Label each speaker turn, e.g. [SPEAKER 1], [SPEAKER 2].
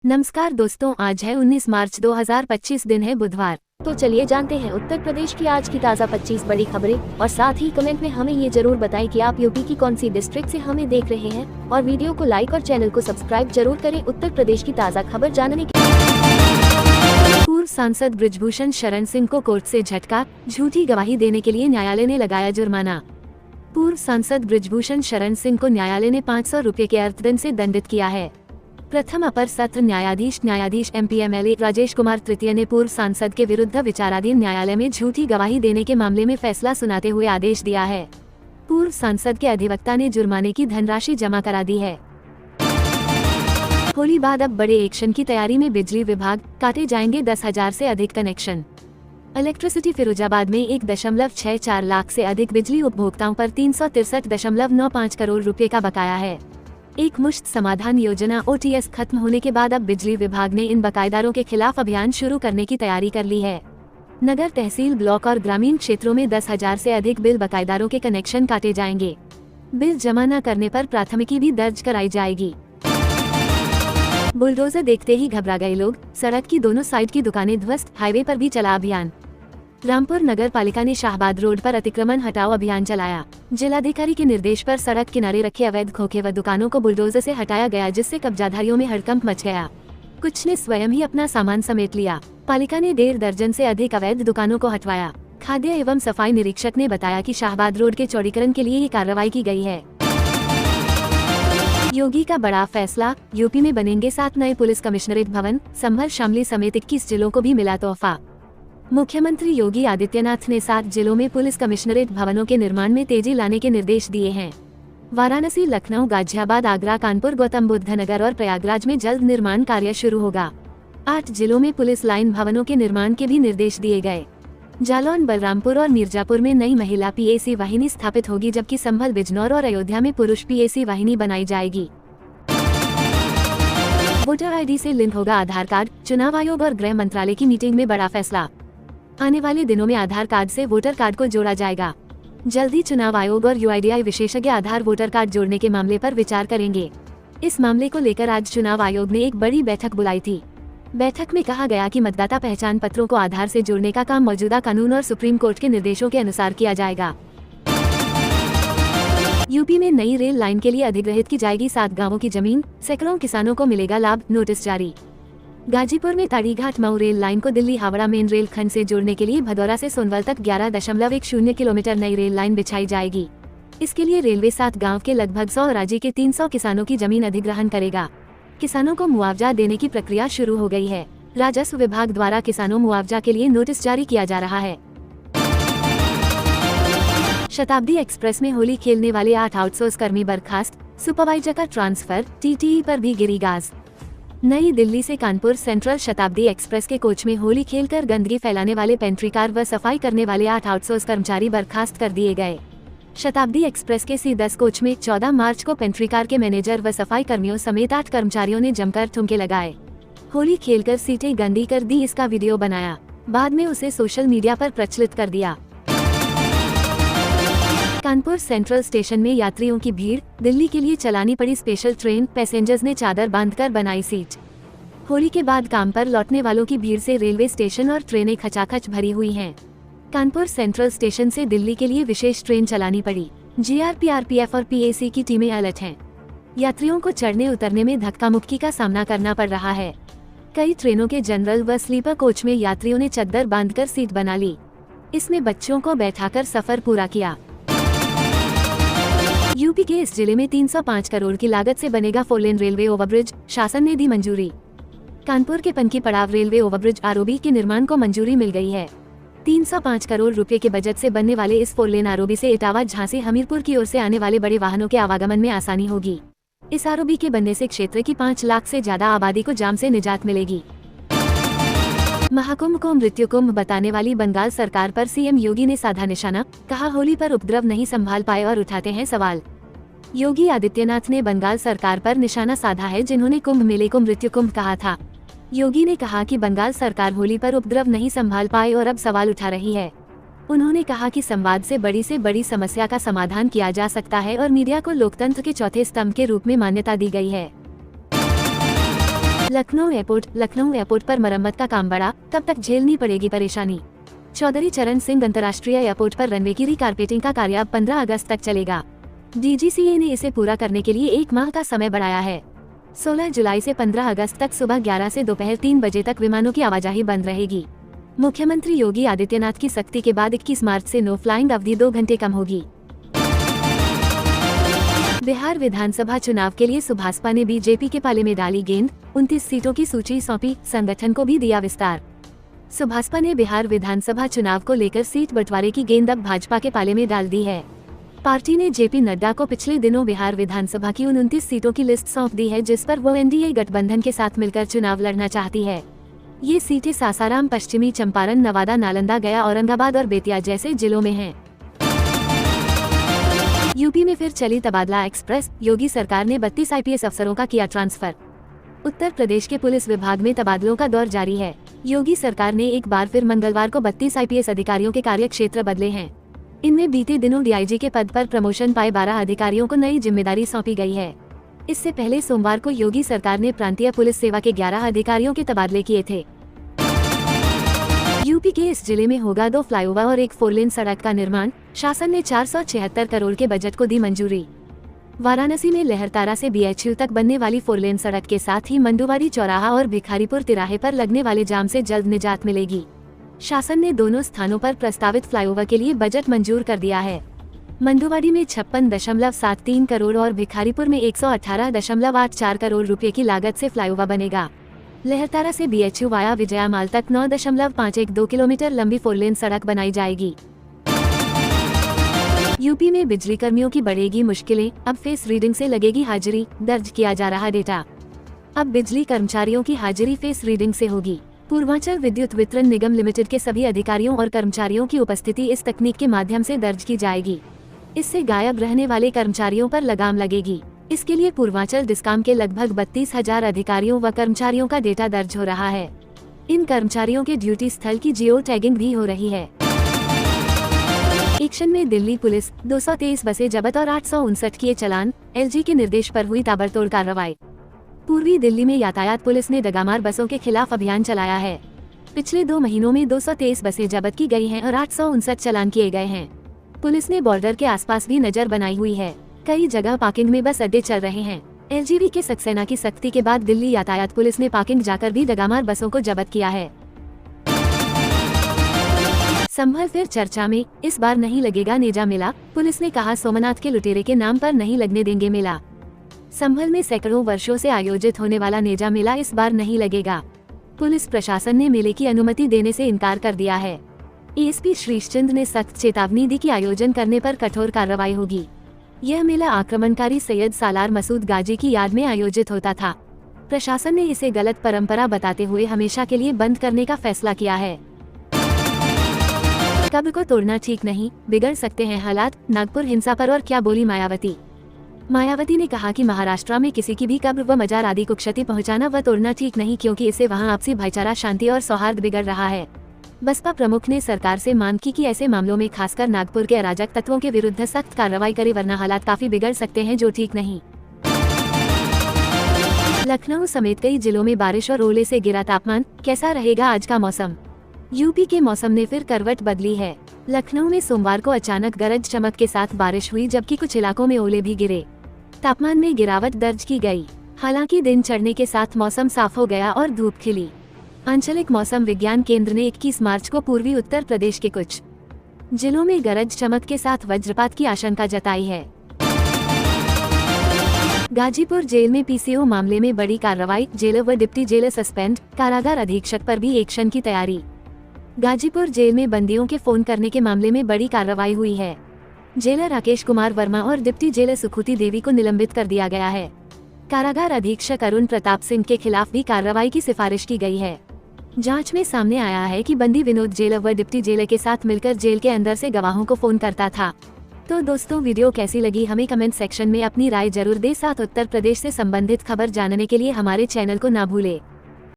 [SPEAKER 1] नमस्कार दोस्तों, आज है 19 मार्च 2025, दिन है बुधवार।
[SPEAKER 2] तो चलिए जानते हैं उत्तर प्रदेश की आज की ताज़ा 25 बड़ी खबरें और साथ ही कमेंट में हमें ये जरूर बताएं कि आप यूपी की कौन सी डिस्ट्रिक्ट से हमें देख रहे हैं और वीडियो को लाइक और चैनल को सब्सक्राइब जरूर करें उत्तर प्रदेश की ताज़ा खबर जानने के लिए।
[SPEAKER 1] पूर्व सांसद बृजभूषण शरण सिंह को कोर्ट से झटका, झूठी गवाही देने के लिए न्यायालय ने लगाया जुर्माना। पूर्व सांसद बृजभूषण शरण सिंह को न्यायालय ने 500 रुपये के अर्थदंड से दंडित किया है। प्रथम अपर सत्र न्यायाधीश MP/MLA राजेश कुमार तृतीय ने पूर्व सांसद के विरुद्ध विचाराधीन न्यायालय में झूठी गवाही देने के मामले में फैसला सुनाते हुए आदेश दिया है। पूर्व सांसद के अधिवक्ता ने जुर्माने की धनराशि जमा करा दी है। होली बाद अब बड़े एक्शन की तैयारी में बिजली विभाग, काटे जाएंगे 10,000 से अधिक कनेक्शन। इलेक्ट्रिसिटी फिरोजाबाद में 1.64 लाख से अधिक बिजली उपभोक्ताओं पर 363.95 करोड़ रुपए का बकाया है। एक मुश्त समाधान योजना OTS खत्म होने के बाद अब बिजली विभाग ने इन बकायेदारों के खिलाफ अभियान शुरू करने की तैयारी कर ली है। नगर, तहसील, ब्लॉक और ग्रामीण क्षेत्रों में 10,000 से अधिक बिल बकायेदारों के कनेक्शन काटे जाएंगे। बिल जमा न करने पर प्राथमिकी भी दर्ज कराई जाएगी। बुलडोजर देखते ही घबरा गए लोग, सड़क की दोनों साइड की दुकानें ध्वस्त, हाईवे पर भी चला अभियान। रामपुर नगर पालिका ने शाहबाद रोड पर अतिक्रमण हटाओ अभियान चलाया। जिलाधिकारी के निर्देश पर सड़क किनारे रखे अवैध खोखे व दुकानों को बुलडोजर से हटाया गया, जिससे कब्जाधारियों में हड़कंप मच गया। कुछ ने स्वयं ही अपना सामान समेट लिया। पालिका ने 1.5 दर्जन से अधिक अवैध दुकानों को हटवाया। खाद्य एवं सफाई निरीक्षक ने बताया कि शाहबाद रोड के चौड़ीकरण के लिए ये कार्रवाई की गई है। योगी का बड़ा फैसला, यूपी में बनेंगे 7 नए पुलिस कमिश्नरेट भवन, संभल शामली समेत 21 जिलों को भी मिला तोहफा। मुख्यमंत्री योगी आदित्यनाथ ने 7 जिलों में पुलिस कमिश्नरेट भवनों के निर्माण में तेजी लाने के निर्देश दिए हैं। वाराणसी, लखनऊ, गाजियाबाद, आगरा, कानपुर, गौतम बुद्ध नगर और प्रयागराज में जल्द निर्माण कार्य शुरू होगा। 8 जिलों में पुलिस लाइन भवनों के निर्माण के भी निर्देश दिए गए। जालौन, बलरामपुर और मिर्जापुर में नई महिला PAC वाहिनी स्थापित होगी, जबकि संभल, बिजनौर और अयोध्या में पुरुष PAC वाहिनी बनाई जाएगी। वोटर ID से लिंक होगा आधार कार्ड, चुनाव आयोग और गृह मंत्रालय की मीटिंग में बड़ा फैसला। आने वाले दिनों में आधार कार्ड से वोटर कार्ड को जोड़ा जाएगा। जल्दी चुनाव आयोग और UIDAI विशेषज्ञ आधार वोटर कार्ड जोड़ने के मामले पर विचार करेंगे। इस मामले को लेकर आज चुनाव आयोग ने एक बड़ी बैठक बुलाई थी। बैठक में कहा गया कि मतदाता पहचान पत्रों को आधार से जोड़ने का काम मौजूदा कानून और सुप्रीम कोर्ट के निर्देशों के अनुसार किया जाएगा। यूपी में नई रेल लाइन के लिए अधिग्रहित की जाएगी 7 गांवों की जमीन, सैकड़ों किसानों को मिलेगा लाभ, नोटिस जारी। गाजीपुर में ताड़ीघाट मऊ रेल लाइन को दिल्ली हावड़ा मेन रेल खंड से जोड़ने के लिए भदौरा से सोनवल तक 11.10 किलोमीटर नई रेल लाइन बिछाई जाएगी। इसके लिए रेलवे 7 गांव के लगभग 100 राज्य के 300 किसानों की जमीन अधिग्रहण करेगा। किसानों को मुआवजा देने की प्रक्रिया शुरू हो गई है। राजस्व विभाग द्वारा किसानों मुआवजा के लिए नोटिस जारी किया जा रहा है। शताब्दी एक्सप्रेस में होली खेलने वाले 8 आउटसोर्स कर्मी बर्खास्त, सुपरवाइजर का ट्रांसफर, TTE पर भी गिरी गाज। नई दिल्ली से कानपुर सेंट्रल शताब्दी एक्सप्रेस के कोच में होली खेलकर गंदगी फैलाने वाले पेंट्री कार व सफाई करने वाले 8 आउटसोर्स कर्मचारी बर्खास्त कर दिए गए। शताब्दी एक्सप्रेस के C10 कोच में 14 मार्च को पेंट्री कार के मैनेजर व सफाई कर्मियों समेत 8 कर्मचारियों ने जमकर ठुमके लगाए। होली खेलकर सीटें गंदी कर दी, इसका वीडियो बनाया, बाद में उसे सोशल मीडिया पर प्रचलित कर दिया। कानपुर सेंट्रल स्टेशन में यात्रियों की भीड़, दिल्ली के लिए चलानी पड़ी स्पेशल ट्रेन, पैसेंजर्स ने चादर बांधकर बनाई सीट। होली के बाद काम पर लौटने वालों की भीड़ से रेलवे स्टेशन और ट्रेनें खचाखच भरी हुई हैं। कानपुर सेंट्रल स्टेशन से दिल्ली के लिए विशेष ट्रेन चलानी पड़ी। GRP, RPF और PAC की टीमें अलर्ट हैं। यात्रियों को चढ़ने उतरने में धक्का मुक्की का सामना करना पड़ रहा है। कई ट्रेनों के जनरल व स्लीपर कोच में यात्रियों ने चद्दर बांधकर सीट बना ली। इसमें बच्चों को बैठाकर सफर पूरा किया। यूपी के इस जिले में 305 करोड़ की लागत से बनेगा 4 लेन रेलवे ओवरब्रिज, शासन ने दी मंजूरी। कानपुर के पनकी पड़ाव रेलवे ओवरब्रिज ROB के निर्माण को मंजूरी मिल गई है। 305 करोड़ रुपए के बजट से बनने वाले इस 4 लेन ROB से इटावा, झांसी, हमीरपुर की ओर से आने वाले बड़े वाहनों के आवागमन में आसानी होगी। इस ROB के बनने से क्षेत्र की 5 लाख से ज्यादा आबादी को जाम से निजात मिलेगी। महाकुंभ को मृत्यु कुंभ बताने वाली बंगाल सरकार पर CM योगी ने साधा निशाना, कहा होली पर उपद्रव नहीं संभाल पाए और उठाते हैं सवाल। योगी आदित्यनाथ ने बंगाल सरकार पर निशाना साधा है, जिन्होंने कुंभ मेले को मृत्यु कुंभ कहा था। योगी ने कहा कि बंगाल सरकार होली पर उपद्रव नहीं संभाल पाए और अब सवाल उठा रही है। उन्होंने कहा कि संवाद से बड़ी समस्या का समाधान किया जा सकता है और मीडिया को लोकतंत्र के चौथे स्तंभ के रूप में मान्यता दी गई है। लखनऊ एयरपोर्ट पर मरम्मत का काम बढ़ा, कब तक झेलनी पड़ेगी परेशानी। चौधरी चरण सिंह अंतर्राष्ट्रीय एयरपोर्ट पर रनवे की रीकारपेटिंग का कार्य अब 15 अगस्त तक चलेगा। DGCA ने इसे पूरा करने के लिए 1 माह का समय बढ़ाया है। 16 जुलाई से 15 अगस्त तक सुबह 11 से दोपहर 3 बजे तक विमानों की आवाजाही बंद रहेगी। मुख्यमंत्री योगी आदित्यनाथ की सख्ती के बाद 21 मार्च से नो फ्लाइंग अवधि 2 घंटे कम होगी। बिहार विधानसभा चुनाव के लिए सुभाषपा ने बीजेपी के पाले में डाली गेंद, 29 सीटों की सूची सौंपी, संगठन को भी दिया विस्तार। सुभाषपा ने बिहार विधानसभा चुनाव को लेकर सीट बंटवारे की गेंद अब भाजपा के पाले में डाल दी है। पार्टी ने JP नड्डा को पिछले दिनों बिहार विधानसभा की 29 सीटों की लिस्ट सौंप दी है, जिस पर वो NDA गठबंधन के साथ मिलकर चुनाव लड़ना चाहती है। ये सीटें सासाराम, पश्चिमी चंपारण, नवादा, नालंदा, गया, औरंगाबाद और बेतिया जैसे जिलों में हैं। यूपी में फिर चली तबादला एक्सप्रेस, योगी सरकार ने 32 IPS अफसरों का किया ट्रांसफर। उत्तर प्रदेश के पुलिस विभाग में तबादलों का दौर जारी है। योगी सरकार ने एक बार फिर मंगलवार को 32 IPS अधिकारियों के कार्य क्षेत्र बदले हैं। इनमें बीते दिनों DIG के पद पर प्रमोशन पाए 12 अधिकारियों को नई जिम्मेदारी सौंपी गई है। इससे पहले सोमवार को योगी सरकार ने प्रांतीय पुलिस सेवा के 11 अधिकारियों के तबादले किए थे। यूपी के इस जिले में होगा 2 फ्लाईओवर और 1 4 लेन सड़क का निर्माण, शासन ने 476 करोड़ के बजट को दी मंजूरी। वाराणसी में लहरतारा से BHU तक बनने वाली 4 लेन सड़क के साथ ही मंडुवारी चौराहा और भिखारीपुर तिराहे पर लगने वाले जाम से जल्द निजात मिलेगी। शासन ने दोनों स्थानों पर प्रस्तावित फ्लाईओवर के लिए बजट मंजूर कर दिया है। मंडुवारी में 56.73 करोड़ और भिखारीपुर में 118.84 करोड़ रुपए की लागत से फ्लाईओवर बनेगा। लहरतारा से BHU वाया विजयामाल तक 9.512 किलोमीटर लंबी 4 लेन सड़क बनाई जाएगी। यूपी में बिजली कर्मियों की बढ़ेगी मुश्किलें, अब फेस रीडिंग से लगेगी हाजिरी, दर्ज किया जा रहा डेटा। अब बिजली कर्मचारियों की हाजिरी फेस रीडिंग से होगी। पूर्वांचल विद्युत वितरण निगम लिमिटेड के सभी अधिकारियों और कर्मचारियों की उपस्थिति इस तकनीक के माध्यम से दर्ज की जाएगी। इससे गायब रहने वाले कर्मचारियों पर लगाम लगेगी। इसके लिए पूर्वांचल डिस्काम के लगभग 32,000 अधिकारियों व कर्मचारियों का डेटा दर्ज हो रहा है। इन कर्मचारियों के ड्यूटी स्थल की जियो टैगिंग भी हो रही है। एक्शन में दिल्ली पुलिस, 223 बसें जब्त और 859 किए चालान, LG के निर्देश पर हुई ताबड़तोड़ कार्रवाई। पूर्वी दिल्ली में यातायात पुलिस ने डगामार बसों के खिलाफ अभियान चलाया है। पिछले 2 महीनों में 223 बसें जब्त की गई हैं और 859 चालान किए गए हैं। पुलिस ने बॉर्डर के आसपास भी नजर बनाई हुई है। कई जगह पार्किंग में बस अड्डे चल रहे हैं। LGV के सक्सेना की सख्ती के बाद दिल्ली यातायात पुलिस ने पार्किंग जाकर भी डगामार बसों को जब्त किया है। संभल फिर चर्चा में, इस बार नहीं लगेगा नेजा मेला, पुलिस ने कहा सोमनाथ के लुटेरे के नाम पर नहीं लगने देंगे मेला। संभल में सैकड़ों वर्षों से आयोजित होने वाला नेजा मेला इस बार नहीं लगेगा। पुलिस प्रशासन ने मेले की अनुमति देने से इनकार कर दिया है। ASP श्रीशचंद्र ने सख्त चेतावनी दी कि आयोजन करने पर कठोर कार्रवाई होगी। यह मेला आक्रमणकारी सैयद सालार मसूद गाजी की याद में आयोजित होता था। प्रशासन ने इसे गलत परंपरा बताते हुए हमेशा के लिए बंद करने का फैसला किया है। कब्र को तोड़ना ठीक नहीं, बिगड़ सकते हैं हालात, नागपुर हिंसा पर और क्या बोली मायावती। मायावती ने कहा कि महाराष्ट्र में किसी की भी कब्र व मजार आदि को क्षति पहुंचाना व तोड़ना ठीक नहीं, क्योंकि इससे वहां आपसी भाईचारा, शांति और सौहार्द बिगड़ रहा है। बसपा प्रमुख ने सरकार से मांग की कि ऐसे मामलों में खासकर नागपुर के अराजक तत्वों के विरुद्ध सख्त कार्रवाई करे, वरना हालात काफी बिगड़ सकते हैं, जो ठीक नहीं। लखनऊ समेत कई जिलों में बारिश और ओले से गिरा तापमान, कैसा रहेगा आज का मौसम। यूपी के मौसम ने फिर करवट बदली है। लखनऊ में सोमवार को अचानक गरज चमक के साथ बारिश हुई, जबकि कुछ इलाकों में ओले भी गिरे। तापमान में गिरावट दर्ज की गई। हालांकि दिन चढ़ने के साथ मौसम साफ हो गया और धूप खिली। आंचलिक मौसम विज्ञान केंद्र ने 21 मार्च को पूर्वी उत्तर प्रदेश के कुछ जिलों में गरज चमक के साथ वज्रपात की आशंका जताई है। गाजीपुर जेल में PCO मामले में बड़ी कार्रवाई, जेलर व डिप्टी जेलर सस्पेंड, कारागार अधीक्षक पर भी एक्शन की तैयारी। गाजीपुर जेल में बंदियों के फोन करने के मामले में बड़ी कार्रवाई हुई है। जेलर राकेश कुमार वर्मा और डिप्टी जेलर सुखुती देवी को निलंबित कर दिया गया है। कारागार अधीक्षक अरुण प्रताप सिंह के खिलाफ भी कार्रवाई की सिफारिश की गई है। जांच में सामने आया है कि बंदी विनोद जेलर व डिप्टी जेलर के साथ मिलकर जेल के अंदर से गवाहों को फोन करता था। तो दोस्तों, वीडियो कैसी लगी हमें कमेंट सेक्शन में अपनी राय जरूर दें। साथ उत्तर प्रदेश से संबंधित खबर जानने के लिए हमारे चैनल को ना भूलें।